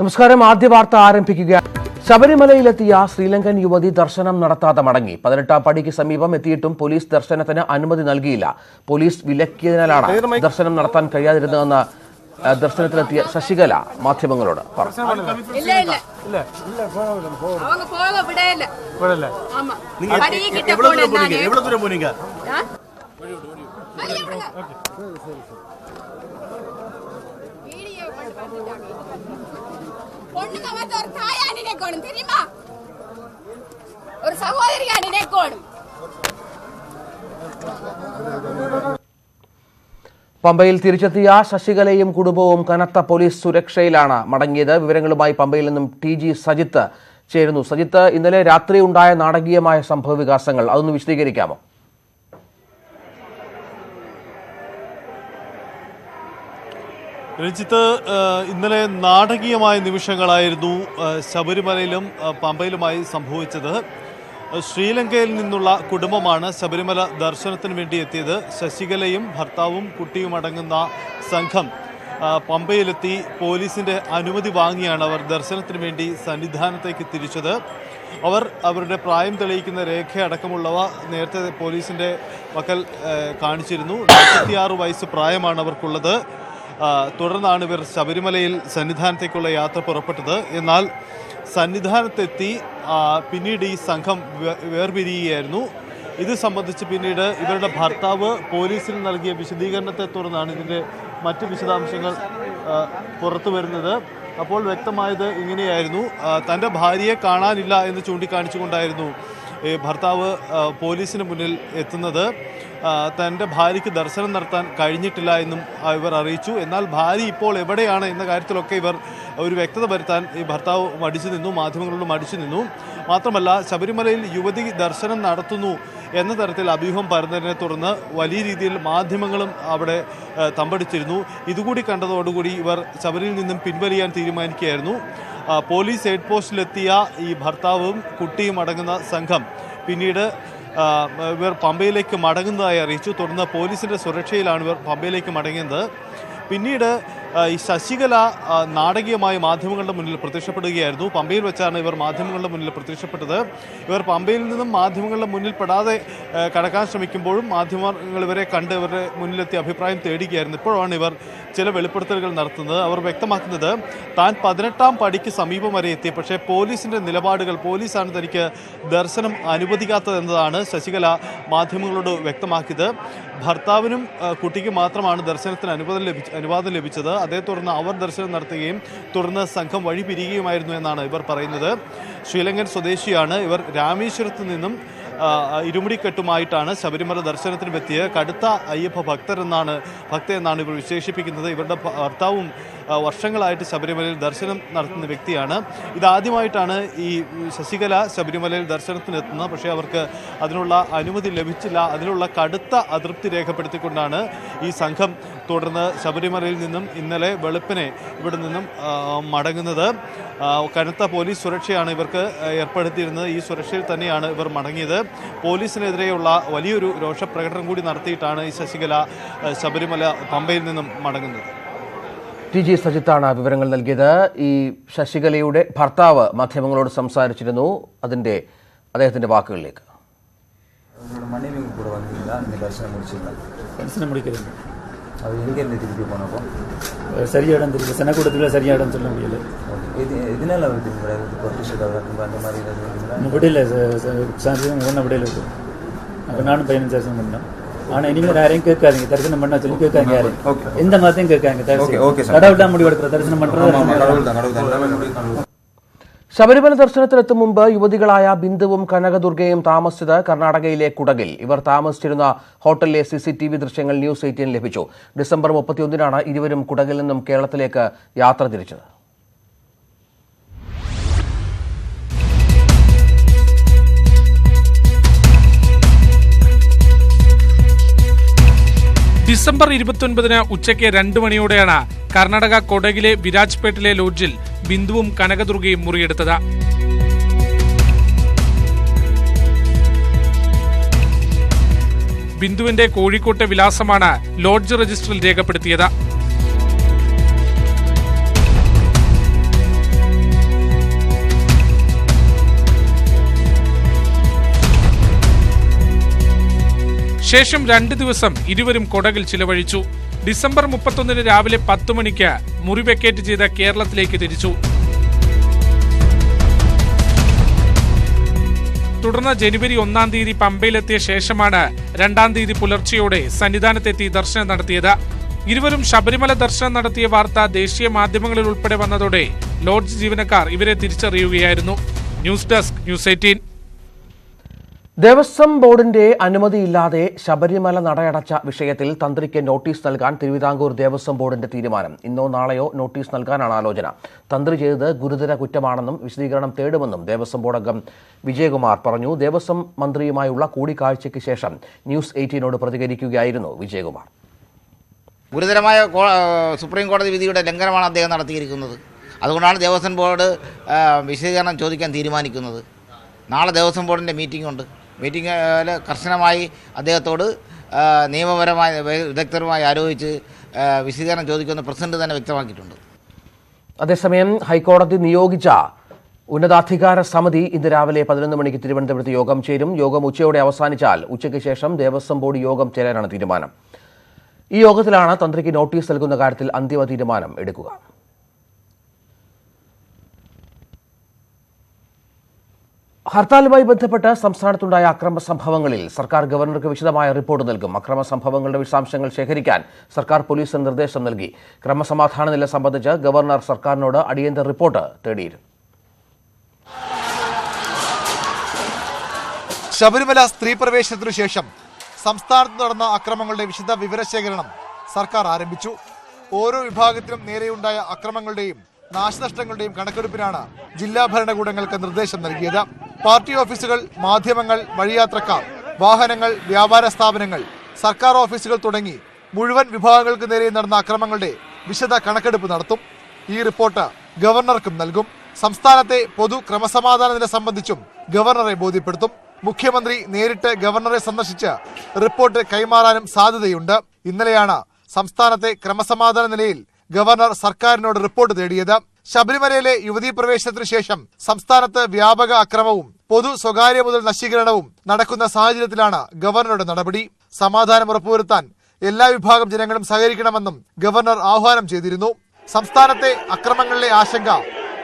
നമസ്കാരം. ആദ്യ വാർത്ത ആരംഭിക്കുക. ശബരിമലയിലെത്തിയ ശ്രീലങ്കൻ യുവതി ദർശനം നടത്താതെ മടങ്ങി. 18ാം പടിക്ക് സമീപം എത്തിയിട്ടും പോലീസ് ദർശനത്തിന് അനുമതി നൽകിയില്ല. പോലീസ് വിലക്കിയതിനാലാണ് ദർശനം നടത്താൻ കഴിയാതിരുന്നതെന്ന് ദർശനത്തിലെത്തിയ ശശികല മാധ്യമങ്ങളോട് പറഞ്ഞു. പമ്പയിൽ തിരിച്ചെത്തിയ ശശികലയും കുടുംബവും കനത്ത പോലീസ് സുരക്ഷയിലാണ് മടങ്ങിയത്. വിവരങ്ങളുമായി പമ്പയിൽ നിന്നും TG സജിത്ത് ചേരുന്നു. സജിത്ത്, ഇന്നലെ രാത്രി ഉണ്ടായ നാടകീയമായ സംഭവ വികാസങ്ങൾ അതൊന്ന് വിശദീകരിക്കാമോ? രഞ്ജിത്ത്, ഇന്നലെ നാടകീയമായ നിമിഷങ്ങളായിരുന്നു ശബരിമലയിലും പമ്പയിലുമായി സംഭവിച്ചത്. ശ്രീലങ്കയിൽ നിന്നുള്ള കുടുംബമാണ് ശബരിമല ദർശനത്തിന് വേണ്ടി എത്തിയത്. ശശികലയും ഭർത്താവും കുട്ടിയും അടങ്ങുന്ന സംഘം പമ്പയിലെത്തി പോലീസിന്റെ അനുമതി വാങ്ങിയാണ് അവർ ദർശനത്തിന് വേണ്ടി സന്നിധാനത്തേക്ക് തിരിച്ചത്. അവർ അവരുടെ പ്രായം തെളിയിക്കുന്ന രേഖയടക്കമുള്ളവ നേരത്തെ പോലീസിന്റെ പക്കൽ കാണിച്ചിരുന്നു. 46 വയസ്സ് പ്രായമാണ് അവർക്കുള്ളത്. തുടർന്നാണ് ഇവർ ശബരിമലയിൽ സന്നിധാനത്തേക്കുള്ള യാത്ര പുറപ്പെട്ടത്. എന്നാൽ സന്നിധാനത്തെത്തി പിന്നീട് ഈ സംഘം വേർപിരിയുകയായിരുന്നു. ഇത് സംബന്ധിച്ച് പിന്നീട് ഇവരുടെ ഭർത്താവ് പോലീസിന് നൽകിയ വിശദീകരണത്തെ തുടർന്നാണ് ഇതിൻ്റെ മറ്റ് വിശദാംശങ്ങൾ പുറത്തു വരുന്നത്. അപ്പോൾ വ്യക്തമായത് ഇങ്ങനെയായിരുന്നു. തൻ്റെ ഭാര്യയെ കാണാനില്ല എന്ന് ചൂണ്ടിക്കാണിച്ചുകൊണ്ടായിരുന്നു ഭർത്താവ് പോലീസിന് മുന്നിൽ എത്തുന്നത്. തൻ്റെ ഭാര്യയ്ക്ക് ദർശനം നടത്താൻ കഴിഞ്ഞിട്ടില്ല എന്നും ഇവർ അറിയിച്ചു. എന്നാൽ ഭാര്യ ഇപ്പോൾ എവിടെയാണ് എന്ന കാര്യത്തിലൊക്കെ ഇവർ ഒരു വ്യക്തത വരുത്താൻ ഈ ഭർത്താവ് മടിച്ചു നിന്നു, മാധ്യമങ്ങളോട് മടിച്ചു നിന്നു. മാത്രമല്ല, ശബരിമലയിൽ യുവതി ദർശനം നടത്തുന്നു എന്ന തരത്തിൽ അഭ്യൂഹം പരന്നതിനെ തുടർന്ന് വലിയ രീതിയിൽ മാധ്യമങ്ങളും അവിടെ തമ്പടിച്ചിരുന്നു. ഇതുകൂടി കണ്ടതോടുകൂടി ഇവർ ശബരിയിൽ നിന്നും പിൻവലിയാൻ തീരുമാനിക്കുകയായിരുന്നു. പോലീസ് ഹെഡ് പോസ്റ്റിലെത്തിയ ഈ ഭർത്താവും കുട്ടിയും അടങ്ങുന്ന സംഘം പിന്നീട് ഇവർ പമ്പയിലേക്ക് മടങ്ങുന്നതായി അറിയിച്ചു. തുടർന്ന് പോലീസിൻ്റെ സുരക്ഷയിലാണ് ഇവർ പമ്പയിലേക്ക് മടങ്ങിയത്. പിന്നീട് ഈ ശശികല നാടകീയമായി മാധ്യമങ്ങളുടെ മുന്നിൽ പ്രത്യക്ഷപ്പെടുകയായിരുന്നു. പമ്പയിൽ വെച്ചാണ് ഇവർ മാധ്യമങ്ങളുടെ മുന്നിൽ പ്രത്യക്ഷപ്പെട്ടത്. ഇവർ പമ്പയിൽ നിന്നും മാധ്യമങ്ങളുടെ മുന്നിൽ പെടാതെ കടക്കാൻ ശ്രമിക്കുമ്പോഴും മാധ്യമങ്ങൾ ഇവരെ കണ്ട് ഇവരുടെ മുന്നിലെത്തി അഭിപ്രായം തേടുകയായിരുന്നു. ഇപ്പോഴാണ് ഇവർ ചില വെളിപ്പെടുത്തലുകൾ നടത്തുന്നത്. അവർ വ്യക്തമാക്കുന്നത് താൻ 18ാം പടിക്ക് സമീപം വരെ എത്തി, പക്ഷേ പോലീസിൻ്റെ നിലപാടുകൾ, പോലീസാണ് തനിക്ക് ദർശനം അനുവദിക്കാത്തതെന്നതാണ് ശശികല മാധ്യമങ്ങളോട് വ്യക്തമാക്കിയത്. ഭർത്താവിനും കുട്ടിക്കും മാത്രമാണ് ദർശനത്തിന് അനുവാദം ലഭിച്ചത്. അതേ തുടർന്ന് അവർ ദർശനം നടത്തുകയും തുടർന്ന് സംഘം വഴി പിരിയുകയുമായിരുന്നു എന്നാണ് ഇവർ പറയുന്നത്. ശ്രീലങ്കൻ സ്വദേശിയാണ് ഇവർ. രാമേശ്വരത്ത് നിന്നും ഇരുമുടിക്കെട്ടുമായിട്ടാണ് ശബരിമല ദർശനത്തിന് എത്തിയ കടുത്ത അയ്യപ്പ ഭക്തയെന്നാണ് ഇവർ വിശേഷിപ്പിക്കുന്നത്. ഇവരുടെ ഭർത്താവും വർഷങ്ങളായിട്ട് ശബരിമലയിൽ ദർശനം നടത്തുന്ന വ്യക്തിയാണ്. ഇതാദ്യമായിട്ടാണ് ഈ ശശികല ശബരിമലയിൽ ദർശനത്തിനെത്തുന്നത്. പക്ഷേ അവർക്ക് അതിനുള്ള അനുമതി ലഭിച്ചില്ല. അതിനുള്ള കടുത്ത അതൃപ്തി രേഖപ്പെടുത്തിക്കൊണ്ടാണ് ഈ സംഘം തുടർന്ന് ശബരിമലയിൽ നിന്നും ഇന്നലെ വെളുപ്പിനെ ഇവിടെ നിന്നും മടങ്ങുന്നത്. കനത്ത പോലീസ് സുരക്ഷയാണ് ഇവർക്ക് ഏർപ്പെടുത്തിയിരുന്നത്. ഈ സുരക്ഷയിൽ തന്നെയാണ് ഇവർ മടങ്ങിയത്. പോലീസിനെതിരെയുള്ള വലിയൊരു രോഷപ്രകടനം കൂടി നടത്തിയിട്ടാണ് ഈ ശശികല ശബരിമല പമ്പയിൽ നിന്നും മടങ്ങുന്നത്. TG സജിത്താണ് വിവരങ്ങൾ നൽകിയത്. ഈ ശശികലയുടെ ഭർത്താവ് മാധ്യമങ്ങളോട് സംസാരിച്ചിരുന്നു. അദ്ദേഹത്തിന്റെ വാക്കുകളിലേക്ക്. சரியா இடம் தெரியல, செனக்கூடத்தில் சரியா இடம் சொல்ல முடியல. இதனால விடையில ஒன்றும் விடையில இருக்கு. அப்போ நானும் பையனும் தரிசனம் பண்ணேன். ஆனால் இனிமேல் யாரையும் கேட்காதீங்க, தரிசனம் பண்ணா சொல்லி கேட்காங்க. யாரையும் எந்த மாதிரியும் கேட்காங்க. கடவுள் தான் முடிவெடுக்கிற தரிசனம் பண்ணுறது. ശബരിമല ദർശനത്തിനെത്തും മുമ്പ് യുവതികളായ ബിന്ദുവും കനകദുർഗയും താമസിച്ചത് കർണാടകയിലെ കുടകിൽ. ഇവർ താമസിച്ചിരുന്ന ഹോട്ടലിലെ CCTV ദൃശ്യങ്ങൾ ന്യൂസ് 18 ലഭിച്ചു. ഡിസംബർ 31-നാണ് ഇരുവരും കുടകിൽ നിന്നും കേരളത്തിലേക്ക് യാത്ര തിരിച്ചത്. ഡിസംബർ 29-ന് ഉച്ചയ്ക്ക് 2 മണിയോടെയാണ് കർണാടക കൊടകിലെ വിരാജ്പേട്ടിലെ ലോഡ്ജിൽ ബിന്ദുവും കനകദുർഗയും മുറിയെടുത്തത്. ബിന്ദുവിന്റെ കോഴിക്കോട്ടെ വിലാസമാണ് ലോഡ്ജ് രജിസ്റ്ററിൽ രേഖപ്പെടുത്തിയത്. ശേഷം 2 ദിവസം ഇരുവരും കൊടകിൽ ചിലവഴിച്ചു. ഡിസംബർ 31 രാവിലെ 10 മണിക്ക് മുറി വെക്കേറ്റ് ചെയ്ത് കേരളത്തിലേക്ക് തിരിച്ചു. തുടർന്ന് ജനുവരി 1-ാം തീയതി പമ്പയിലെത്തിയ ശേഷമാണ് 2-ാം തീയതി പുലർച്ചെയോടെ സന്നിധാനത്തെത്തി ദർശനം നടത്തിയത്. ഇരുവരും ശബരിമല ദർശനം നടത്തിയ വാർത്ത ദേശീയ മാധ്യമങ്ങളിൽ ഉൾപ്പെടെ വന്നതോടെ ലോഡ്ജ് ജീവനക്കാർ ഇവരെ തിരിച്ചറിയുകയായിരുന്നു. News desk news 18. ദേവസ്വം ബോർഡിന്റെ അനുമതിയില്ലാതെ ശബരിമല നടയടച്ച വിഷയത്തിൽ തന്ത്രിക്ക് നോട്ടീസ് നൽകാൻ തിരുവിതാംകൂർ ദേവസ്വം ബോർഡിന്റെ തീരുമാനം. ഇന്നോ നാളെയോ നോട്ടീസ് നൽകാനാണ് ആലോചന. തന്ത്രി ചെയ്തത് ഗുരുതര കുറ്റമാണെന്നും വിശദീകരണം തേടുമെന്നും ദേവസ്വം ബോർഡ് അംഗം വിജയകുമാർ പറഞ്ഞു. ദേവസ്വം മന്ത്രിയുമായുള്ള കൂടിക്കാഴ്ചയ്ക്ക് ശേഷം ന്യൂസ് 18നോട് പ്രതികരിക്കുകയായിരുന്നു വിജയകുമാർ. ഗുരുതരമായ സുപ്രീം കോടതി വിധിയുടെ ലംഘനമാണ് അദ്ദേഹം നടത്തിയിരിക്കുന്നത്. അതുകൊണ്ടാണ് ദേവസ്വം ബോർഡ് വിശദീകരണം ചോദിക്കാൻ തീരുമാനിക്കുന്നത്. നാളെ ദേവസ്വം ബോർഡിൻ്റെ മീറ്റിംഗ് ഉണ്ട്. മീറ്റിംഗിൽ കർശനമായി അദ്ദേഹത്തോട് നിയമപരമായ വിദഗ്ധരുമായി ആലോചിച്ച് വിശദീകരണം ചോദിക്കുമെന്ന് പ്രസിഡന്റ് തന്നെ വ്യക്തമാക്കിയിട്ടുണ്ട്. അതേസമയം ഹൈക്കോടതി നിയോഗിച്ച ഉന്നതാധികാര സമിതി ഇന്ന് രാവിലെ 11 മണിക്ക് തിരുവനന്തപുരത്ത് യോഗം ചേരും. യോഗം ഉച്ചയോടെ അവസാനിച്ചാൽ ഉച്ചയ്ക്ക് ശേഷം ദേവസ്വം ബോർഡ് യോഗം ചേരാനാണ് തീരുമാനം. ഈ യോഗത്തിലാണ് തന്ത്രിക്ക് നോട്ടീസ് നൽകുന്ന കാര്യത്തിൽ അന്തിമ തീരുമാനം എടുക്കുക. ഹർത്താലുമായി ബന്ധപ്പെട്ട് സംസ്ഥാനത്തുണ്ടായ അക്രമ സംഭവങ്ങളിൽ സർക്കാർ ഗവർണർക്ക് വിശദമായ റിപ്പോർട്ട് നൽകും. അക്രമ സംഭവങ്ങളുടെ വിശദാംശങ്ങൾ ശേഖരിക്കാൻ സർക്കാർ പോലീസിന് നിർദ്ദേശം നൽകി. ക്രമസമാധാന നില സംബന്ധിച്ച് ഗവർണർ സർക്കാരിനോട് അടിയന്തര റിപ്പോർട്ട് തേടിയിരുന്നു. ശബരിമല സ്ത്രീ പ്രവേശനത്തിനു ശേഷം സംസ്ഥാനത്ത് നടന്ന അക്രമങ്ങളുടെ വിശദ വിവരശേഖരണം സർക്കാർ ആരംഭിച്ചു. ഓരോ വിഭാഗത്തിലും നേരെയുണ്ടായ അക്രമങ്ങളുടെയും നാശനഷ്ടങ്ങളുടെയും കണക്കെടുപ്പിനാണ് ജില്ലാ ഭരണകൂടങ്ങൾക്ക് നിർദ്ദേശം നൽകിയത്. പാർട്ടി ഓഫീസുകൾ, മാധ്യമങ്ങൾ, വഴിയാത്രക്കാർ, വാഹനങ്ങൾ, വ്യാപാര സ്ഥാപനങ്ങൾ, സർക്കാർ ഓഫീസുകൾ തുടങ്ങി മുഴുവൻ വിഭാഗങ്ങൾക്ക് നേരെ നടന്ന അക്രമങ്ങളുടെ വിശദ കണക്കെടുപ്പ് നടത്തും. ഈ റിപ്പോർട്ട് ഗവർണർക്കും നൽകും. സംസ്ഥാനത്തെ പൊതു ക്രമസമാധാന നില സംബന്ധിച്ചും ഗവർണറെ ബോധ്യപ്പെടുത്തും. മുഖ്യമന്ത്രി നേരിട്ട് ഗവർണറെ സന്ദർശിച്ച് റിപ്പോർട്ട് കൈമാറാനും സാധ്യതയുണ്ട്. ഇന്നലെയാണ് സംസ്ഥാനത്തെ ക്രമസമാധാന നിലയിൽ ഗവർണർ സർക്കാരിനോട് റിപ്പോർട്ട് തേടിയത്. ശബരിമലയിലെ യുവതീ പ്രവേശനത്തിനു ശേഷം സംസ്ഥാനത്ത് വ്യാപക അക്രമവും പൊതു സ്വകാര്യ മുതൽ നശീകരണവും നടക്കുന്ന സാഹചര്യത്തിലാണ് ഗവർണറുടെ നടപടി. സമാധാനം ഉറപ്പുവരുത്താൻ എല്ലാ വിഭാഗം ജനങ്ങളും സഹകരിക്കണമെന്നും ഗവർണർ ആഹ്വാനം ചെയ്തിരുന്നു. സംസ്ഥാനത്തെ അക്രമങ്ങളിലെ ആശങ്ക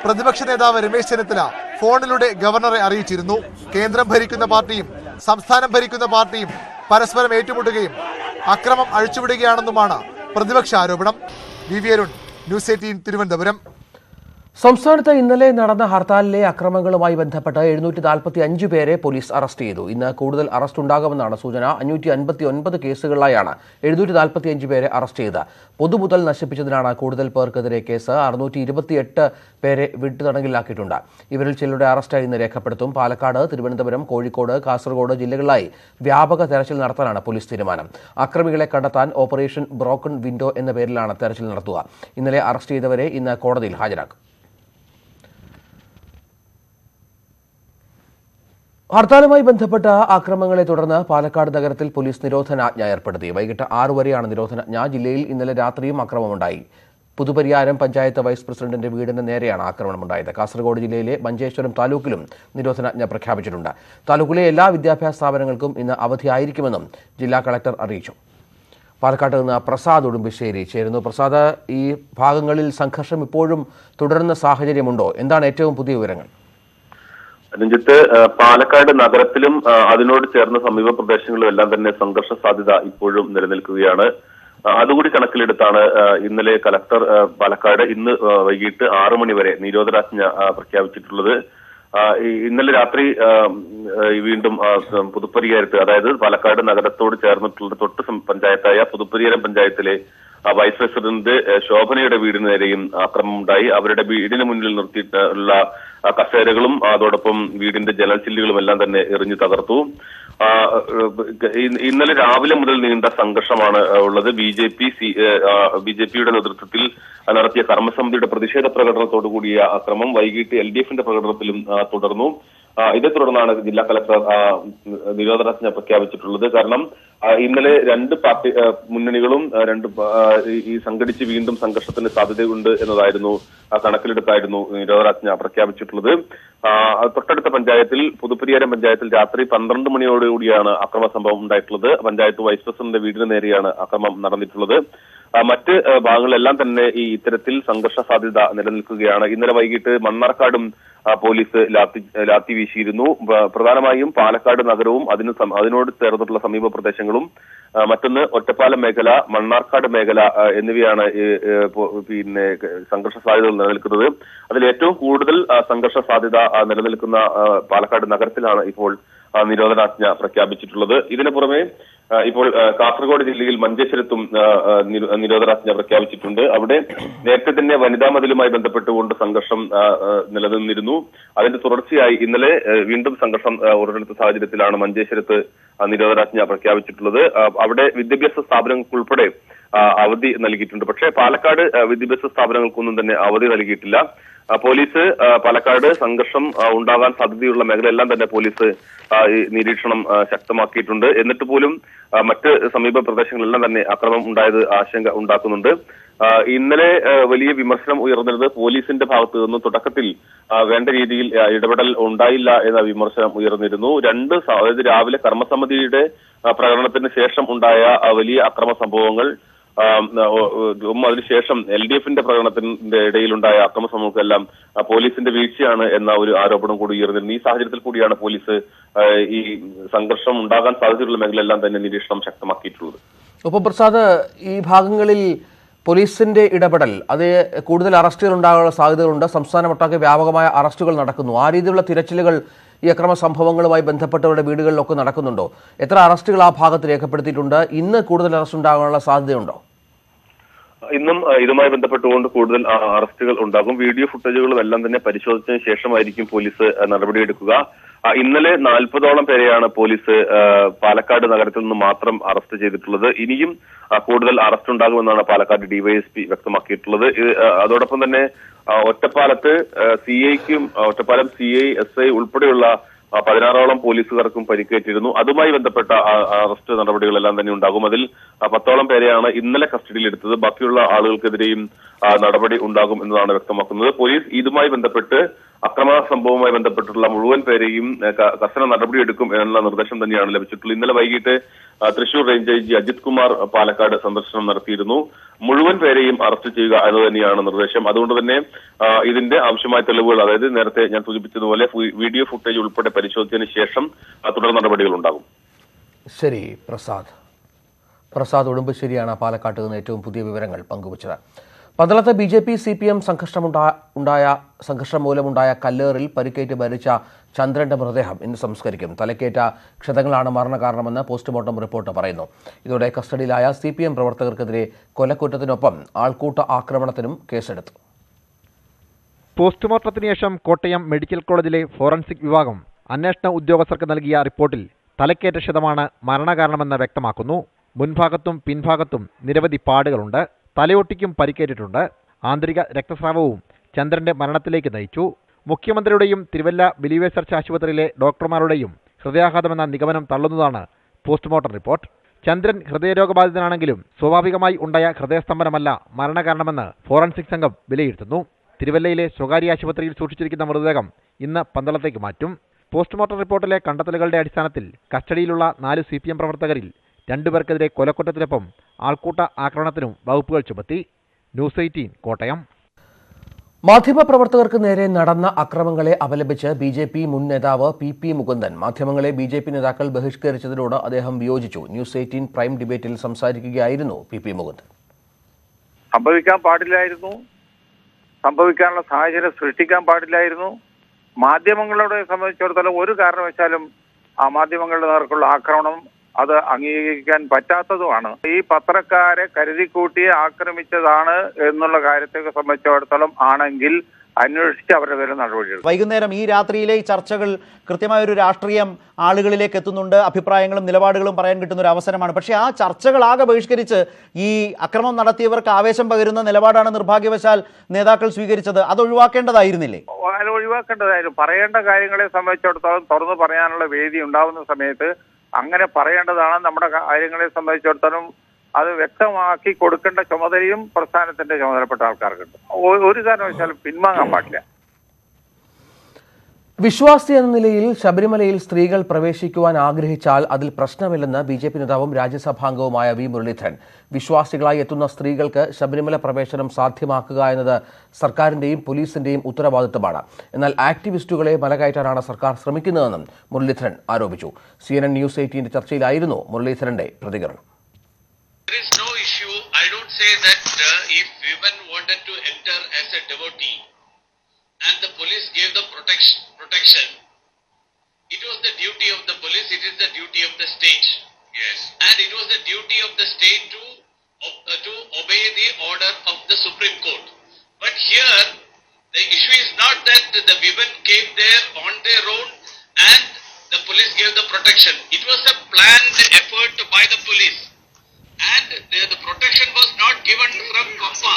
പ്രതിപക്ഷ നേതാവ് രമേശ് ചെന്നിത്തല ഫോണിലൂടെ ഗവർണറെ അറിയിച്ചിരുന്നു. കേന്ദ്രം ഭരിക്കുന്ന പാർട്ടിയും സംസ്ഥാനം ഭരിക്കുന്ന പാർട്ടിയും പരസ്പരം ഏറ്റുമുട്ടുകയും അക്രമം അഴിച്ചുവിടുകയാണെന്നുമാണ് പ്രതിപക്ഷ ആരോപണം. V Arun, news 18 Thiruvananthapuram. സംസ്ഥാനത്ത് ഇന്നലെ നടന്ന ഹർത്താലിലെ അക്രമങ്ങളുമായി ബന്ധപ്പെട്ട് 745 പേരെ പോലീസ് അറസ്റ്റ് ചെയ്തു. ഇന്ന് കൂടുതൽ അറസ്റ്റ് ഉണ്ടാകുമെന്നാണ് സൂചന. 559 കേസുകളിലായാണ് 745 പേരെ അറസ്റ്റ് ചെയ്തത്. പൊതുമുതൽ നശിപ്പിച്ചതിനാണ് കൂടുതൽ പേർക്കെതിരെ കേസ്. 628 പേരെ വിട്ടുതടങ്കലിലാക്കിയിട്ടുണ്ട്. ഇവരിൽ ചിലരുടെ അറസ്റ്റ് ഇന്ന് രേഖപ്പെടുത്തും. പാലക്കാട്, തിരുവനന്തപുരം, കോഴിക്കോട്, കാസർഗോഡ് ജില്ലകളിലായി വ്യാപക തെരച്ചിൽ നടത്താനാണ് പോലീസ് തീരുമാനം. അക്രമികളെ കണ്ടെത്താൻ ഓപ്പറേഷൻ ബ്രോക്കൺ വിൻഡോ എന്ന പേരിലാണ് തെരച്ചിൽ നടത്തുക. ഇന്നലെ അറസ്റ്റ് ചെയ്തവരെ ഇന്ന് കോടതിയിൽ ഹാജരാക്കും. ഹർത്താലുമായി ബന്ധപ്പെട്ട ആക്രമണങ്ങളെ തുടർന്ന് പാലക്കാട് നഗരത്തിൽ പോലീസ് നിരോധനാജ്ഞ ഏർപ്പെടുത്തി. വൈകിട്ട് 6 വരെയാണ് നിരോധനാജ്ഞ. ജില്ലയിൽ ഇന്നലെ രാത്രിയും അക്രമമുണ്ടായി. പുതുപരിയാരം പഞ്ചായത്ത് വൈസ് പ്രസിഡന്റിന്റെ വീടിന് നേരെയാണ് ആക്രമണമുണ്ടായത്. കാസർഗോഡ് ജില്ലയിലെ മഞ്ചേശ്വരം താലൂക്കിലും നിരോധനാജ്ഞ പ്രഖ്യാപിച്ചിട്ടുണ്ട്. താലൂക്കിലെ എല്ലാ വിദ്യാഭ്യാസ സ്ഥാപനങ്ങൾക്കും ഇന്ന് അവധിയായിരിക്കുമെന്നും ജില്ലാ കളക്ടർ അറിയിച്ചു. പാലക്കാട്ട് നിന്ന് പ്രസാദ് ഉടുമ്പശ്ശേരി ചേരുന്നു. പ്രസാദ്, ഈ ഭാഗങ്ങളിൽ സംഘർഷം ഇപ്പോഴും തുടരുന്ന സാഹചര്യമുണ്ടോ? എന്താണ് ഏറ്റവും പുതിയ വിവരങ്ങൾ? രഞ്ജിത്ത്, പാലക്കാട് നഗരത്തിലും അതിനോട് ചേർന്ന സമീപ പ്രദേശങ്ങളിലും എല്ലാം തന്നെ സംഘർഷ സാധ്യത ഇപ്പോഴും നിലനിൽക്കുകയാണ്. അതുകൂടി കണക്കിലെടുത്താണ് ഇന്നലെ കലക്ടർ പാലക്കാട് ഇന്ന് വൈകിട്ട് 6 മണി വരെ നിരോധനാജ്ഞ പ്രഖ്യാപിച്ചിട്ടുള്ളത്. ഇന്നലെ രാത്രി വീണ്ടും പുതുപ്പരിയാരത്ത്, അതായത് പാലക്കാട് നഗരത്തോട് ചേർന്നിട്ടുള്ള തൊട്ട് പഞ്ചായത്തായ പുതുപ്പരിയാരം പഞ്ചായത്തിലെ വൈസ് പ്രസിഡന്റ് ശോഭനയുടെ വീടിന് നേരെയും ആക്രമണമുണ്ടായി. അവരുടെ വീടിന് മുന്നിൽ നിർത്തിയിട്ടുള്ള കസേരകളും അതോടൊപ്പം വീടിന്റെ ജനൽ ചില്ലുകളും എല്ലാം തന്നെ എറിഞ്ഞു തകർത്തു. ഇന്നലെ രാവിലെ മുതൽ നീണ്ട സംഘർഷമാണ് ഉള്ളത്. ബിജെപിയുടെ നേതൃത്വത്തിൽ നടത്തിയ കർമ്മസമിതിയുടെ പ്രതിഷേധ പ്രകടനത്തോടുകൂടിയ അക്രമം വൈകിട്ട് LDFന്റെ പ്രകടനത്തിലും തുടർന്നു. ഇതേ തുടർന്നാണ് ജില്ലാ കളക്ടർ നിരോധനാജ്ഞ പ്രഖ്യാപിച്ചിട്ടുള്ളത്. കാരണം ഇന്നലെ രണ്ട് പാർട്ടി മുന്നണികളും ഈ സംഘടിച്ച് വീണ്ടും സംഘർഷത്തിന് സാധ്യതയുണ്ട് എന്നതായിരുന്നു കണക്കിലെടുത്തായിരുന്നു നിരോധനാജ്ഞ പ്രഖ്യാപിച്ചിട്ടുള്ളത്. തൊട്ടടുത്ത പഞ്ചായത്തിൽ പുതുപ്പരിയാരം പഞ്ചായത്തിൽ രാത്രി 12 മണിയോടുകൂടിയാണ് അക്രമ സംഭവം ഉണ്ടായിട്ടുള്ളത്. പഞ്ചായത്ത് വൈസ് പ്രസിഡന്റ് വീടിന് നേരെയാണ് അക്രമം നടന്നിട്ടുള്ളത്. മറ്റ് ഭാഗങ്ങളിലെല്ലാം തന്നെ ഈ ഇത്തരത്തിൽ സംഘർഷ സാധ്യത നിലനിൽക്കുകയാണ്. ഇന്നലെ വൈകിട്ട് മണ്ണാർക്കാടും പോലീസ് ലാത്തി വീശിയിരുന്നു. പ്രധാനമായും പാലക്കാട് നഗരവും അതിനോട് ചേർന്നിട്ടുള്ള സമീപ പ്രദേശങ്ങളും, മറ്റൊന്ന് ഒറ്റപ്പാലം മേഖല, മണ്ണാർക്കാട് മേഖല എന്നിവയാണ് പിന്നെ സംഘർഷ സാധ്യതകൾ നിലനിൽക്കുന്നത്. അതിൽ ഏറ്റവും കൂടുതൽ സംഘർഷ സാധ്യത നിലനിൽക്കുന്ന പാലക്കാട് നഗരത്തിലാണ് ഇപ്പോൾ നിരോധനാജ്ഞ പ്രഖ്യാപിച്ചിട്ടുള്ളത്. ഇതിനു പുറമെ ഇപ്പോൾ കാസർഗോഡ് ജില്ലയിൽ മഞ്ചേശ്വരത്തും നിരോധനാജ്ഞ പ്രഖ്യാപിച്ചിട്ടുണ്ട്. അവിടെ നേരത്തെ തന്നെ വനിതാ മതിലുമായി ബന്ധപ്പെട്ടുകൊണ്ട് സംഘർഷം നിലനിന്നിരുന്നു. അതിന്റെ തുടർച്ചയായി ഇന്നലെ വീണ്ടും സംഘർഷം ഉടലെടുത്ത സാഹചര്യത്തിലാണ് മഞ്ചേശ്വരത്ത് നിരോധനാജ്ഞ പ്രഖ്യാപിച്ചിട്ടുള്ളത്. അവിടെ വിദ്യാഭ്യാസ സ്ഥാപനങ്ങൾക്കുൾപ്പെടെ അവധി നൽകിയിട്ടുണ്ട്. പക്ഷേ പാലക്കാട് വിദ്യാഭ്യാസ സ്ഥാപനങ്ങൾക്കൊന്നും തന്നെ അവധി നൽകിയിട്ടില്ല. പോലീസ് പാലക്കാട് സംഘർഷം ഉണ്ടാകാൻ സാധ്യതയുള്ള മേഖലയെല്ലാം തന്നെ പോലീസ് നിരീക്ഷണം ശക്തമാക്കിയിട്ടുണ്ട്. എന്നിട്ട് പോലും മറ്റ് സമീപ പ്രദേശങ്ങളിലെല്ലാം തന്നെ അക്രമം ഉണ്ടായത് ആശങ്ക ഉണ്ടാക്കുന്നുണ്ട്. ഇന്നലെ വലിയ വിമർശനം ഉയർന്നത് പോലീസിന്റെ ഭാഗത്തു നിന്നും തുടക്കത്തിൽ വേണ്ട രീതിയിൽ ഇടപെടൽ ഉണ്ടായില്ല എന്ന വിമർശനം ഉയർന്നിരുന്നു. അതായത് രാവിലെ കർമ്മസമിതിയുടെ പ്രകടനത്തിന് ശേഷം ഉണ്ടായ വലിയ അക്രമ സംഭവങ്ങൾ, അതിനുശേഷം LDFന്റെ പ്രകടനത്തിന്റെ ഇടയിലുണ്ടായ അക്രമ സംഭവങ്ങൾക്കെല്ലാം പോലീസിന്റെ വീഴ്ചയാണ് എന്ന ഒരു ആരോപണം കൂടി ഉയർന്നിരുന്നു. ഈ സാഹചര്യത്തിൽ കൂടിയാണ് പോലീസ് ഈ സംഘർഷം ഉണ്ടാകാൻ സാധ്യതയുള്ള മേഖലയെല്ലാം തന്നെ നിരീക്ഷണം ശക്തമാക്കിയിട്ടുള്ളത്. ഉപപ്രസാദ്, ഈ ഭാഗങ്ങളിൽ പോലീസിന്റെ ഇടപെടൽ അത് കൂടുതൽ അറസ്റ്റുകൾ ഉണ്ടാകാനുള്ള സാധ്യതകളുണ്ട്. സംസ്ഥാനമൊട്ടാകെ വ്യാപകമായ അറസ്റ്റുകൾ നടക്കുന്നു. ആ രീതിയിലുള്ള തിരച്ചിലുകൾ ഈ അക്രമ സംഭവങ്ങളുമായി ബന്ധപ്പെട്ടവരുടെ വീടുകളിലൊക്കെ നടക്കുന്നുണ്ടോ? എത്ര അറസ്റ്റുകൾ ആ ഭാഗത്ത് രേഖപ്പെടുത്തിയിട്ടുണ്ട്? ഇന്ന് കൂടുതൽ അറസ്റ്റ് ഉണ്ടാകാനുള്ള സാധ്യതയുണ്ടോ? ഇന്നും ഇതുമായി ബന്ധപ്പെട്ടുകൊണ്ട് കൂടുതൽ അറസ്റ്റുകൾ ഉണ്ടാകും. വീഡിയോ ഫുട്ടേജുകളും എല്ലാം തന്നെ പരിശോധിച്ചതിന് ശേഷമായിരിക്കും പോലീസ് നടപടിയെടുക്കുക. ഇന്നലെ 40ഓളം പേരെയാണ് പോലീസ് പാലക്കാട് നഗരത്തിൽ നിന്ന് മാത്രം അറസ്റ്റ് ചെയ്തിട്ടുള്ളത്. ഇനിയും കൂടുതൽ അറസ്റ്റ് ഉണ്ടാകുമെന്നാണ് പാലക്കാട് DYSP വ്യക്തമാക്കിയിട്ടുള്ളത്. അതോടൊപ്പം തന്നെ ഒറ്റപ്പാലത്ത് ഒറ്റപ്പാലം CI SI ഉൾപ്പെടെയുള്ള 16ഓളം പോലീസുകാർക്കും പരിക്കേറ്റിരുന്നു. അതുമായി ബന്ധപ്പെട്ട അറസ്റ്റ് നടപടികളെല്ലാം തന്നെ ഉണ്ടാകും. അതിൽ 10ഓളം പേരെയാണ് ഇന്നലെ കസ്റ്റഡിയിലെടുത്തത്. ബാക്കിയുള്ള ആളുകൾക്കെതിരെയും നടപടി ഉണ്ടാകും എന്നതാണ് വ്യക്തമാക്കുന്നത്. പോലീസ് ഇതുമായി ബന്ധപ്പെട്ട് അക്രമ സംഭവവുമായി ബന്ധപ്പെട്ടുള്ള മുഴുവൻ പേരെയും കർശന നടപടിയെടുക്കും എന്നുള്ള നിർദ്ദേശം തന്നെയാണ് ലഭിച്ചിട്ടുള്ളത്. ഇന്നലെ വൈകിട്ട് തൃശൂർ റേഞ്ച് IG അജിത് കുമാർ പാലക്കാട് സന്ദർശനം നടത്തിയിരുന്നു. മുഴുവൻ പേരെയും അറസ്റ്റ് ചെയ്യുക എന്ന് തന്നെയാണ് നിർദ്ദേശം. അതുകൊണ്ട് തന്നെ ഇതിന്റെ ആവശ്യമായ തെളിവുകൾ, അതായത് നേരത്തെ ഞാൻ സൂചിപ്പിച്ചതുപോലെ വീഡിയോ ഫുട്ടേജ് ഉൾപ്പെടെ പരിശോധിച്ചതിന് ശേഷം തുടർ നടപടികൾ ഉണ്ടാകും. ശരി, പ്രസാദ് ഉടുമ്പശ്ശേരിയാണ് പാലക്കാട്ട് നിന്ന് ഏറ്റവും പുതിയ വിവരങ്ങൾ പങ്കുവച്ചത്. പന്തളത്ത് BJP CPM സംഘർഷം മൂലമുണ്ടായ കല്ലേറിൽ പരിക്കേറ്റ് മരിച്ച ചന്ദ്രന്റെ മൃതദേഹം ഇന്ന് സംസ്കരിക്കും. തലക്കേറ്റ ക്ഷതങ്ങളാണ് മരണകാരണമെന്ന് പോസ്റ്റ്മോർട്ടം റിപ്പോർട്ട് പറയുന്നു. ഇതോടെ കസ്റ്റഡിയിലായ CPM പ്രവർത്തകർക്കെതിരെ കൊലക്കുറ്റത്തിനൊപ്പം ആൾക്കൂട്ട ആക്രമണത്തിനും കേസെടുത്തു. പോസ്റ്റ്മോർട്ടത്തിന് ശേഷം കോട്ടയം മെഡിക്കൽ കോളേജിലെ ഫോറൻസിക് വിഭാഗം അന്വേഷണ ഉദ്യോഗസ്ഥർക്ക് നൽകിയ റിപ്പോർട്ടിൽ തലക്കേറ്റ ക്ഷതമാണ് മരണകാരണമെന്ന് വ്യക്തമാക്കുന്നു. മുൻഭാഗത്തും പിൻഭാഗത്തും നിരവധി പാടുകളുണ്ട്. തലയോട്ടിക്കും പരിക്കേറ്റിട്ടുണ്ട്. ആന്തരിക രക്തസ്രാവവും ചന്ദ്രന്റെ മരണത്തിലേക്ക് നയിച്ചു. മുഖ്യമന്ത്രിയുടെയും തിരുവല്ല ബിലീവേഴ്സ് ചർച്ച് ആശുപത്രിയിലെ ഡോക്ടർമാരുടെയും ഹൃദയാഘാതമെന്ന നിഗമനം തള്ളുന്നതാണ് പോസ്റ്റ്മോർട്ടം റിപ്പോർട്ട്. ചന്ദ്രൻ ഹൃദയരോഗബാധിതനാണെങ്കിലും സ്വാഭാവികമായി ഉണ്ടായ ഹൃദയസ്തംഭനമല്ല മരണകാരണമെന്ന് ഫോറൻസിക് സംഘം വിലയിരുത്തുന്നു. തിരുവല്ലയിലെ സ്വകാര്യ ആശുപത്രിയിൽ സൂക്ഷിച്ചിരിക്കുന്ന മൃതദേഹം ഇന്ന് പന്തളത്തേക്ക് മാറ്റും. പോസ്റ്റ്മോർട്ടം റിപ്പോർട്ടിലെ കണ്ടെത്തലുകളുടെ അടിസ്ഥാനത്തിൽ കസ്റ്റഡിയിലുള്ള 4 CPM പ്രവർത്തകരിൽ 2 പേർക്കെതിരെ കൊലക്കുറ്റത്തിനൊപ്പം ആൾക്കൂട്ട ആക്രമണത്തിനും വകുപ്പുകൾ ചുമത്തി. ന്യൂസ് 18 കോട്ടയം. മാധ്യമപ്രവർത്തകർക്ക് നേരെ നടന്ന അക്രമങ്ങളെ അപലപിച്ച് BJP മുൻ നേതാവ് PP മുകുന്ദൻ മാധ്യമങ്ങളെ BJP നേതാക്കൾ ബഹിഷ്കരിച്ചതിനോട് അദ്ദേഹം വിയോജിച്ചു. ന്യൂസ് 18 പ്രൈം ഡിബേറ്റിൽ സംസാരിക്കുകയായിരുന്നു PP മുകുന്ദൻ. സംഭവിക്കാൻ പാടില്ലായിരുന്നു, സംഭവിക്കാനുള്ള സാഹചര്യം സൃഷ്ടിക്കാൻ പാടില്ലായിരുന്നു. മാധ്യമങ്ങളോട് സംബന്ധിച്ചിടത്തോളം ഒരു കാരണവശാലും ആ മാധ്യമങ്ങളുടെ നേർക്കുള്ള ആക്രമണം അത് അംഗീകരിക്കാൻ പറ്റാത്തതുമാണ്. ഈ പത്രക്കാരെ കരുതിക്കൂട്ടി ആക്രമിച്ചതാണ് എന്നുള്ള കാര്യത്തെ സംബന്ധിച്ചിടത്തോളം ആണെങ്കിൽ അന്വേഷിച്ച് അവരുടെ പേരിൽ നടപടിയെടുക്കും. വൈകുന്നേരം ഈ രാത്രിയിലെ ഈ ചർച്ചകൾ കൃത്യമായൊരു രാഷ്ട്രീയം ആളുകളിലേക്ക് എത്തുന്നുണ്ട്, അഭിപ്രായങ്ങളും നിലപാടുകളും പറയാൻ കിട്ടുന്ന ഒരു അവസരമാണ്. പക്ഷേ ആ ചർച്ചകളാകെ ബഹിഷ്കരിച്ച് ഈ അക്രമം നടത്തിയവർക്ക് ആവേശം പകരുന്ന നിലപാടാണ് നിർഭാഗ്യവശാൽ നേതാക്കൾ സ്വീകരിച്ചത്. അത് ഒഴിവാക്കേണ്ടതായിരുന്നില്ലേ? അത് ഒഴിവാക്കേണ്ടതായിരുന്നു. പറയേണ്ട കാര്യങ്ങളെ സംബന്ധിച്ചിടത്തോളം തുറന്നു പറയാനുള്ള വേദി ഉണ്ടാവുന്ന സമയത്ത് അങ്ങനെ പറയേണ്ടതാണ്. നമ്മുടെ കാര്യങ്ങളെ സംബന്ധിച്ചിടത്തോളം അത് വ്യക്തമാക്കി കൊടുക്കേണ്ട ചുമതലയും പ്രസ്ഥാനത്തിന്റെ ചുമതലപ്പെട്ട ആൾക്കാർക്കുണ്ട്. ഒരു കാരണവശാലും പിൻവാങ്ങാൻ പാടില്ല. വിശ്വാസി എന്ന നിലയിൽ ശബരിമലയിൽ സ്ത്രീകൾ പ്രവേശിക്കുവാൻ ആഗ്രഹിച്ചാൽ അതിൽ പ്രശ്നമില്ലെന്ന് ബി.ജെ.പി. നേതാവും രാജ്യസഭാംഗവുമായ വി. മുരളീധരൻ. വിശ്വാസികളായി എത്തുന്ന സ്ത്രീകൾക്ക് ശബരിമല പ്രവേശനം സാധ്യമാക്കുക എന്നത് സർക്കാരിന്റെയും പോലീസിന്റെയും ഉത്തരവാദിത്തമാണ്. എന്നാൽ ആക്ടിവിസ്റ്റുകളെ മലകയറ്റാനാണ് സർക്കാർ ശ്രമിക്കുന്നതെന്നും മുരളീധരൻ ആരോപിച്ചു. CNN ന്യൂസ് 18 ചർച്ചയിലായിരുന്നു മുരളീധരന്റെ പ്രതികരണം. There is no issue. I don't say that if women wanted to enter as a devotee and the police gave the protection, it was the duty of the police, it is the duty of the state. Yes. And it was the duty of the state to obey the order of the Supreme Court. But here, the issue is not that the women came there on their own and the police gave the protection. It was a planned effort by the police. And the protection was not given from Pampa.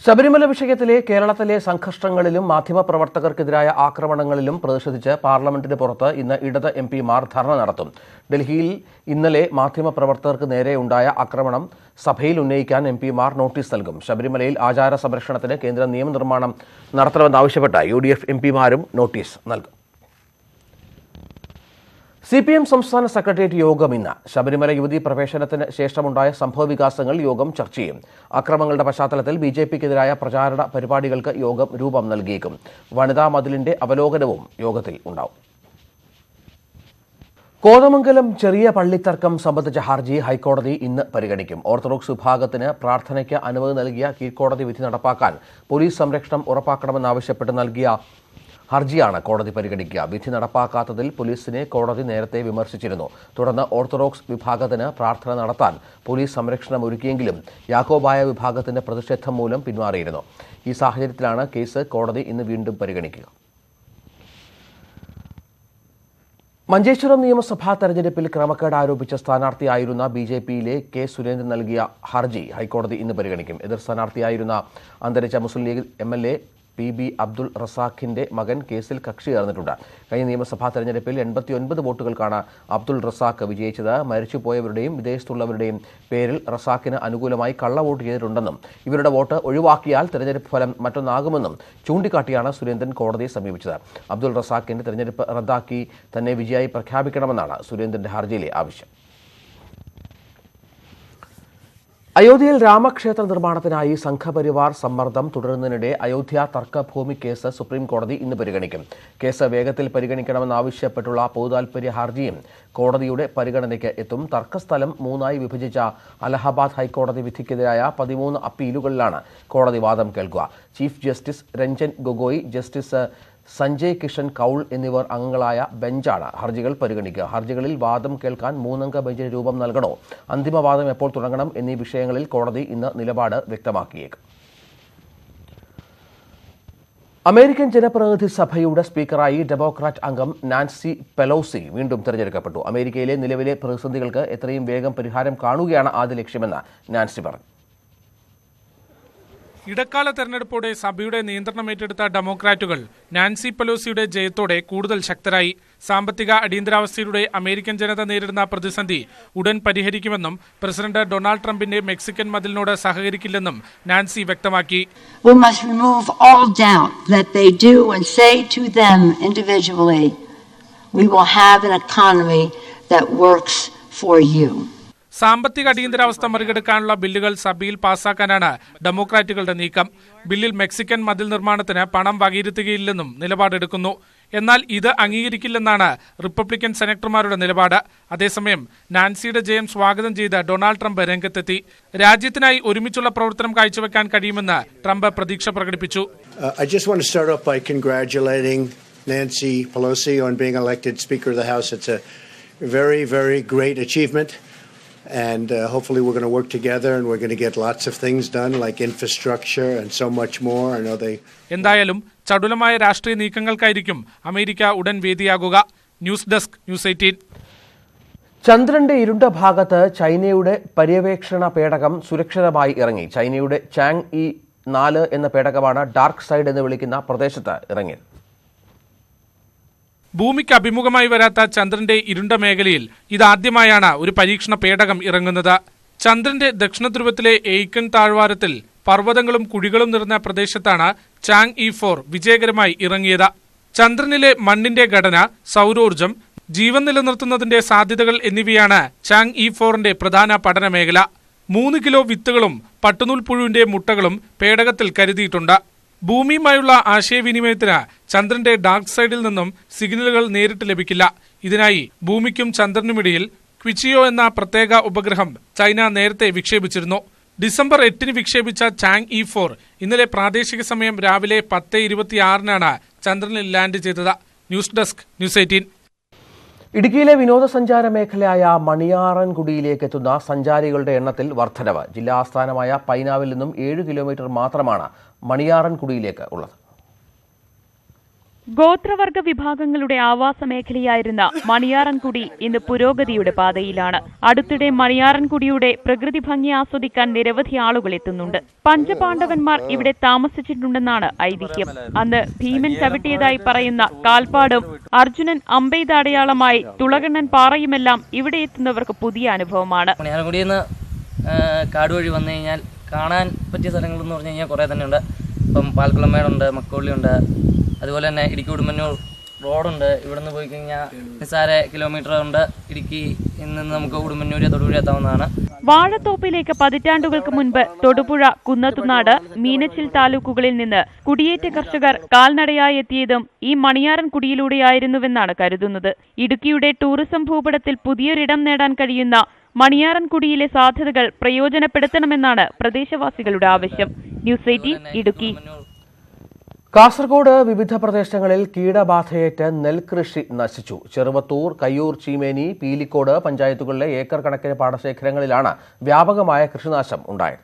Sabarimala വിഷയത്തിലെ കേരളത്തിലെ സംഘർഷങ്ങളിലും മാധ്യമപ്രവർത്തകർക്കെതിരായ ആക്രമണങ്ങളിലും പ്രതിഷേധിച്ച് പാർലമെന്റിന് പുറത്ത് ഇന്ന് ഇടത് MP-മാർ ധർണ നടത്തും. ഡൽഹിയിൽ ഇന്നലെ മാധ്യമപ്രവർത്തകർക്ക് നേരെയുണ്ടായ ആക്രമണം സഭയിൽ ഉന്നയിക്കാൻ MP-മാർ നോട്ടീസ് നൽകും. ശബരിമലയിൽ ആചാര സംരക്ഷണത്തിന് കേന്ദ്ര നിയമനിർമ്മാണം നടത്തണമെന്നാവശ്യപ്പെട്ട് UDF MP-മാരും നോട്ടീസ് നൽകും. CPM സംസ്ഥാന സെക്രട്ടേറിയറ്റ് യോഗം ഇന്ന്. ശബരിമല യുവതീ പ്രവേശനത്തിന് ശേഷമുണ്ടായ സംഭവവികാസങ്ങൾ യോഗം ചർച്ച ചെയ്യും. അക്രമങ്ങളുടെ പശ്ചാത്തലത്തിൽ BJP-ക്കെതിരായ പ്രചാരണ പരിപാടികൾക്ക് യോഗം രൂപം നൽകിയേക്കും. വനിതാ മതിലിന്റെ അവലോകനവും യോഗത്തിൽ ഉണ്ടാവും. കോതമംഗലം ചെറിയ പള്ളിത്തർക്കം സംബന്ധിച്ച ഹർജി ഹൈക്കോടതി ഇന്ന് പരിഗണിക്കും. ഓർത്തഡോക്സ് വിഭാഗത്തിന് പ്രാർത്ഥനയ്ക്ക് അനുമതി നൽകിയ കീഴ്ക്കോടതി വിധി നടപ്പാക്കാൻ പോലീസ് സംരക്ഷണം ഉറപ്പാക്കണമെന്നാവശ്യപ്പെട്ട് നൽകിയ ഹർജിയാണ് കോടതി പരിഗണിക്കുക. വിധി നടപ്പാക്കാത്തതിൽ പോലീസിനെ കോടതി നേരത്തെ വിമർശിച്ചിരുന്നു. തുടർന്ന് ഓർത്തഡോക്സ് വിഭാഗത്തിന് പ്രാർത്ഥന നടത്താൻ പോലീസ് സംരക്ഷണം ഒരുക്കിയെങ്കിലും യാക്കോബായ വിഭാഗത്തിന്റെ പ്രതിഷേധം മൂലം പിന്മാറിയിരുന്നു. ഈ സാഹചര്യത്തിലാണ് കേസ് കോടതി ഇന്ന് വീണ്ടും പരിഗണിക്കുക. മഞ്ചേശ്വരം നിയമസഭാ തെരഞ്ഞെടുപ്പിൽ ക്രമക്കേട് ആരോപിച്ച സ്ഥാനാർത്ഥിയായിരുന്ന BJP-യിലെ K. സുരേന്ദ്രൻ നൽകിയ ഹർജി ഹൈക്കോടതി ഇന്ന് പരിഗണിക്കും. എതിർ സ്ഥാനാർത്ഥിയായിരുന്ന അന്തരിച്ച മുസ്ലിം ലീഗ് MLA PB അബ്ദുൾ റസാഖിന്റെ മകൻ കേസിൽ കക്ഷി ചേർന്നിട്ടുണ്ട്. കഴിഞ്ഞ നിയമസഭാ തെരഞ്ഞെടുപ്പിൽ 89 വോട്ടുകൾക്കാണ് അബ്ദുൾ റസാഖ് വിജയിച്ചത്. മരിച്ചുപോയവരുടെയും വിദേശത്തുള്ളവരുടെയും പേരിൽ റസാഖിന് അനുകൂലമായി കള്ളവോട്ട് ചെയ്തിട്ടുണ്ടെന്നും ഇവരുടെ വോട്ട് ഒഴിവാക്കിയാൽ തെരഞ്ഞെടുപ്പ് ഫലം മറ്റൊന്നാകുമെന്നും ചൂണ്ടിക്കാട്ടിയാണ് സുരേന്ദ്രൻ കോടതിയെ സമീപിച്ചത്. അബ്ദുൾ റസാഖിന്റെ തെരഞ്ഞെടുപ്പ് റദ്ദാക്കി തന്നെ വിജയായി പ്രഖ്യാപിക്കണമെന്നാണ് സുരേന്ദ്രന്റെ ഹർജിയിലെ ആവശ്യം. അയോധ്യയിൽ രാമക്ഷേത്ര നിർമ്മാണത്തിനായി സംഘപരിവാർ സമ്മർദ്ദം തുടരുന്നതിനിടെ അയോധ്യ തർക്കഭൂമി കേസ് സുപ്രീംകോടതി ഇന്ന് പരിഗണിക്കും. കേസ് വേഗത്തിൽ പരിഗണിക്കണമെന്നാവശ്യപ്പെട്ടുള്ള പൊതുതാൽപര്യ ഹർജിയും കോടതിയുടെ പരിഗണനയ്ക്ക് എത്തും. തർക്കസ്ഥലം 3ആയി വിഭജിച്ച അലഹബാദ് ഹൈക്കോടതി വിധിക്കെതിരായ 13 അപ്പീലുകളിലാണ് കോടതി വാദം കേൾക്കുക. Chief justice Ranjan Gogoi, justice Sanjay Kishan Kaul എന്നിവർ അംഗങ്ങളായ ബെഞ്ചാണ് ഹർജികൾ പരിഗണിക്കുക. ഹർജികളിൽ വാദം കേൾക്കാൻ 3-അംഗ ബെഞ്ചിന് രൂപം നൽകണോ, അന്തിമവാദം എപ്പോൾ തുടങ്ങണം എന്നീ വിഷയങ്ങളിൽ കോടതി ഇന്ന് നിലപാട് വ്യക്തമാക്കിയേക്കും. അമേരിക്കൻ ജനപ്രതിനിധി സഭയുടെ സ്പീക്കറായി ഡെമോക്രാറ്റ് അംഗം നാൻസി പെലോസി വീണ്ടും തെരഞ്ഞെടുക്കപ്പെട്ടു. അമേരിക്കയിലെ നിലവിലെ പ്രതിസന്ധികൾക്ക് എത്രയും വേഗം പരിഹാരം കാണുകയാണ് ആദ്യ ലക്ഷ്യമെന്ന് നാൻസി പറഞ്ഞു. ഇടക്കാല തെരഞ്ഞെടുപ്പോടെ സഭയുടെ നിയന്ത്രണം ഏറ്റെടുത്ത ഡെമോക്രാറ്റുകൾ നാൻസി പെലോസിയുടെ ജയത്തോടെ കൂടുതൽ ശക്തരായി. സാമ്പത്തിക അടിയന്തരാവസ്ഥയിലൂടെ അമേരിക്കൻ ജനത നേരിടുന്ന പ്രതിസന്ധി ഉടൻ പരിഹരിക്കുമെന്നും പ്രസിഡന്റ് ഡൊണാൾഡ് ട്രംപിന്റെ മെക്സിക്കൻ മതിലിനോട് സഹകരിക്കില്ലെന്നും നാൻസി വ്യക്തമാക്കി. We must remove all doubt that they do and say to them individually, we will have an economy that works for you. സാമ്പത്തിക അടിയന്തരാവസ്ഥ മറികടക്കാനുള്ള ബില്ലുകൾ സഭയിൽ പാസാക്കാനാണ് ഡെമോക്രാറ്റുകളുടെ നീക്കം. ബില്ലിൽ മെക്സിക്കൻ മതിൽ നിർമ്മാണത്തിന് പണം വകയിരുത്തുകയില്ലെന്നും നിലപാടെടുക്കുന്നു. എന്നാൽ ഇത് അംഗീകരിക്കില്ലെന്നാണ് റിപ്പബ്ലിക്കൻ സെനറ്റർമാരുടെ നിലപാട്. അതേസമയം നാൻസിയുടെ ജയം സ്വാഗതം ചെയ്ത് ഡൊണാൾഡ് ട്രംപ് രംഗത്തെത്തി. രാജ്യത്തിനായി ഒരുമിച്ചുള്ള പ്രവർത്തനം കാഴ്ചവെക്കാൻ കഴിയുമെന്ന് ട്രംപ് പ്രതീക്ഷ പ്രകടിപ്പിച്ചു. I just want to start off by congratulating Nancy Pelosi on being elected Speaker of the House. It's a very, very great achievement. And hopefully we're going to work together and we're going to get lots of things done like infrastructure and so much more. I know they... എന്തായാലും ചടുലമായ രാഷ്ട്രീയ നീക്കങ്ങൾക്കായിരിക്കും America ഉടൻ വേദിയാകുക. News desk, news 18. ചന്ദ്രന്റെ ഇരുണ്ട ഭാഗത്ത് ചൈനയുടെ പര്യവേക്ഷണ പേടകം സുരക്ഷിതമായി ഇറങ്ങി. ചൈനയുടെ ചാങ് ഇ 4 എന്ന പേടകമാണ് ഡാർക്ക് സൈഡ് എന്ന് വിളിക്കുന്ന പ്രദേശത്ത് ഇറങ്ങിയത്. ഭൂമിക്ക് അഭിമുഖമായി വരാത്ത ചന്ദ്രന്റെ ഇരുണ്ട മേഖലയിൽ ഇതാദ്യമായാണ് ഒരു പരീക്ഷണ പേടകം ഇറങ്ങുന്നത്. ചന്ദ്രന്റെ ദക്ഷിണ ധ്രുവത്തിലെ എയ്ക്കൺ താഴ്വാരത്തിൽ പർവ്വതങ്ങളും കുഴികളും നിറഞ്ഞ പ്രദേശത്താണ് ചാങ് ഇ 4 വിജയകരമായി ഇറങ്ങിയത്. ചന്ദ്രനിലെ മണ്ണിന്റെ ഘടന, സൗരോർജം, ജീവൻ നിലനിർത്തുന്നതിന്റെ സാധ്യതകൾ എന്നിവയാണ് ചാങ് ഇ 4ന്റെ പ്രധാന പഠന മേഖല. 3 കിലോ വിത്തുകളും പട്ടുനൂൽ പുഴുവിന്റെ മുട്ടകളും പേടകത്തിൽ കരുതിയിട്ടുണ്ട്. ഭൂമിയുമായുള്ള ആശയവിനിമയത്തിന് ചന്ദ്രന്റെ ഡാർക്ക് സൈഡിൽ നിന്നും സിഗ്നലുകൾ നേരിട്ട് ലഭിക്കില്ല. ഇതിനായി ഭൂമിക്കും ചന്ദ്രനുമിടയിൽ ക്വിച്ചിയോ എന്ന പ്രത്യേക ഉപഗ്രഹം ചൈന നേരത്തെ വിക്ഷേപിച്ചിരുന്നു. ഡിസംബർ 8 വിക്ഷേപിച്ച ചാങ് ഇ 4 ഇന്നലെ പ്രാദേശിക സമയം രാവിലെ 10:26 ചന്ദ്രനിൽ ലാൻഡ് ചെയ്തത്. News desk, news 18. ഇടുക്കിയിലെ വിനോദസഞ്ചാര മേഖലയായ മണിയാറൻകുടിയിലേക്ക് എത്തുന്ന സഞ്ചാരികളുടെ എണ്ണത്തിൽ വർധനവ്. ജില്ലാ ആസ്ഥാനമായ പൈനാവിൽ നിന്നും 7 കിലോമീറ്റർ മാത്രമാണ് മണിയാറൻകുടിയിലേക്ക് ഉള്ളത്. ഗോത്രവർഗ വിഭാഗങ്ങളുടെ ആവാസ മേഖലയായിരുന്ന മണിയാറൻകുടി ഇന്ന് പുരോഗതിയുടെ പാതയിലാണ്. അടുത്തിടെ മണിയാറൻകുടിയുടെ പ്രകൃതി ഭംഗി ആസ്വദിക്കാൻ നിരവധി ആളുകൾ എത്തുന്നുണ്ട്. പഞ്ചപാണ്ഡവന്മാർ ഇവിടെ താമസിച്ചിട്ടുണ്ടെന്നാണ് ഐതിഹ്യം. അന്ന് ഭീമൻ ചവിട്ടിയതായി പറയുന്ന കാൽപ്പാടും അർജുനൻ അമ്പെയ്ത അടയാളമായി തുളകണ്ണൻ പാറയുമെല്ലാം ഇവിടെ എത്തുന്നവർക്ക് പുതിയ അനുഭവമാണ്. മണിയാറൻകുടിയിൽ നിന്ന് കാട് വഴി വന്നു കഴിഞ്ഞാൽ കാണാൻ പറ്റിയ സ്ഥലങ്ങളെന്ന് പറഞ്ഞു കഴിഞ്ഞാൽ കുറേ തന്നെയുണ്ട്. ഇപ്പം പാൽക്കുളമേടുണ്ട്, മക്കോള്ളിയുണ്ട്, അതുപോലെ തന്നെ ഇടുക്കി ഉടുമ്പന്നൂർ റോഡുണ്ട്. ഇവിടെ നിന്ന് പോയി കഴിഞ്ഞാൽ നിസ്സാര കിലോമീറ്റർ ഉണ്ട്. ഇടുക്കി നിന്ന് നമുക്ക് ഉടുമ്പന്നൂര് തൊടുപുഴ എത്താവുന്നതാണ്. വാഴത്തോപ്പിലേക്ക് പതിറ്റാണ്ടുകൾക്ക് മുൻപ് തൊടുപുഴ, കുന്നത്തുനാട്, മീനച്ചിൽ താലൂക്കുകളിൽ നിന്ന് കുടിയേറ്റ കർഷകർ കാൽനടയായി എത്തിയതും ഈ മണിയാറൻകുടിയിലൂടെയായിരുന്നുവെന്നാണ് കരുതുന്നത്. ഇടുക്കിയുടെ ടൂറിസം ഭൂപടത്തിൽ പുതിയൊരിടം നേടാൻ കഴിയുന്ന മണിയാറൻകുടിയിലെ സാധ്യതകൾ പ്രയോജനപ്പെടുത്തണമെന്നാണ് പ്രദേശവാസികളുടെ ആവശ്യം. ന്യൂസ് 18 ഇടുക്കി. കാസർഗോഡ് വിവിധ പ്രദേശങ്ങളിൽ കീടബാധയേറ്റ് നെൽകൃഷി നശിച്ചു. ചെറുവത്തൂർ, കയ്യൂർ, ചീമേനി, പീലിക്കോട് പഞ്ചായത്തുകളിലെ ഏക്കർ കണക്കിന് പാടശേഖരങ്ങളിലാണ് വ്യാപകമായ കൃഷിനാശം ഉണ്ടായത്.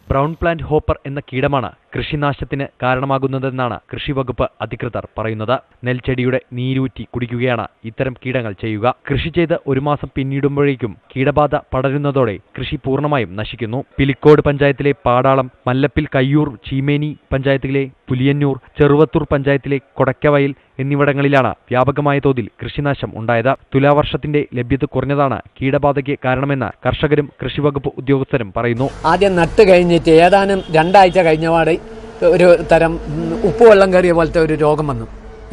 ബ്രൗൺ പ്ലാന്റ് ഹോപ്പർ എന്ന കീടമാണ് കൃഷിനാശത്തിന് കാരണമാകുന്നതെന്നാണ് കൃഷിവകുപ്പ് അധികൃതർ പറയുന്നത്. നെൽച്ചെടിയുടെ നീരൂറ്റി കുടിക്കുകയാണ് ഇത്തരം കീടങ്ങൾ ചെയ്യുക. കൃഷി ചെയ്ത് 1 മാസം പിന്നിടുമ്പോഴേക്കും കീടബാധ പടരുന്നതോടെ കൃഷി പൂർണ്ണമായും നശിക്കുന്നു. പിലിക്കോട് പഞ്ചായത്തിലെ പാടാളം, മല്ലപ്പിൽ, കയ്യൂർ, ചീമേനി പഞ്ചായത്തിലെ പുലിയന്നൂർ, ചെറുവത്തൂർ പഞ്ചായത്തിലെ കൊടക്കവയൽ എന്നിവിടങ്ങളിലാണ് വ്യാപകമായ തോതിൽ കൃഷിനാശം ഉണ്ടായത്. തുലാവർഷത്തിന്റെ ലഭ്യത കുറഞ്ഞതാണ് കീടബാധയ്ക്ക് കാരണമെന്ന് കർഷകരും കൃഷിവകുപ്പ് ഉദ്യോഗസ്ഥരും പറയുന്നു. ആദ്യം നട്ട് കഴിഞ്ഞിട്ട് ഏതാനും 2 ആഴ്ച കഴിഞ്ഞപാട് ഒരു തരം ഉപ്പുവെള്ളം കയറിയ പോലത്തെ ഒരു രോഗം വന്നു.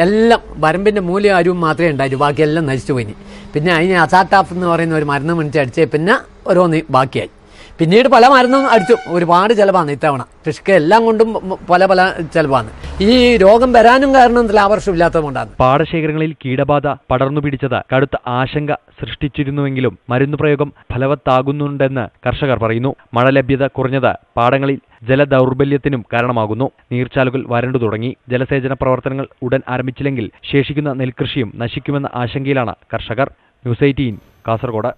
എല്ലാം വരമ്പിന്റെ മൂല്യം അരിവും മാത്രമേ ഉണ്ടായിരുന്നു, ബാക്കിയെല്ലാം നശിച്ചു പോയി. പിന്നെ അതിന് അസാട്ടാഫ് എന്ന് പറയുന്ന ഒരു മരുന്ന് മേടിച്ച് അടിച്ചേ പിന്നെ ഓരോന്ന് ബാക്കിയായി. പിന്നീട് പല മരുന്നും അടിച്ചു. ഒരുപാട് ചിലവാണ് ഇത്തവണ. കൃഷിക്ക് എല്ലാം കൊണ്ടും പല ചിലവാണ്. ഈ രോഗം വരാനും കാരണം ലാഭർഷമില്ലാത്തതുകൊണ്ടാണ്. പാടശേഖരങ്ങളിൽ കീടബാധ പടർന്നു പിടിച്ചത് കടുത്ത ആശങ്ക സൃഷ്ടിച്ചിരുന്നുവെങ്കിലും മരുന്നു പ്രയോഗം ഫലവത്താകുന്നുണ്ടെന്ന് കർഷകർ പറയുന്നു. മഴ ലഭ്യത കുറഞ്ഞത് പാടങ്ങളിൽ ജലദൗർബല്യത്തിനും കാരണമാകുന്നു. നീർച്ചാലുകൾ വരണ്ടു തുടങ്ങി. ജലസേചന പ്രവർത്തനങ്ങൾ ഉടൻ ആരംഭിച്ചില്ലെങ്കിൽ ശേഷിക്കുന്ന നെൽകൃഷിയും നശിക്കുമെന്ന ആശങ്കയിലാണ് കർഷകർ. ന്യൂസ് 18 കാസർഗോഡ്.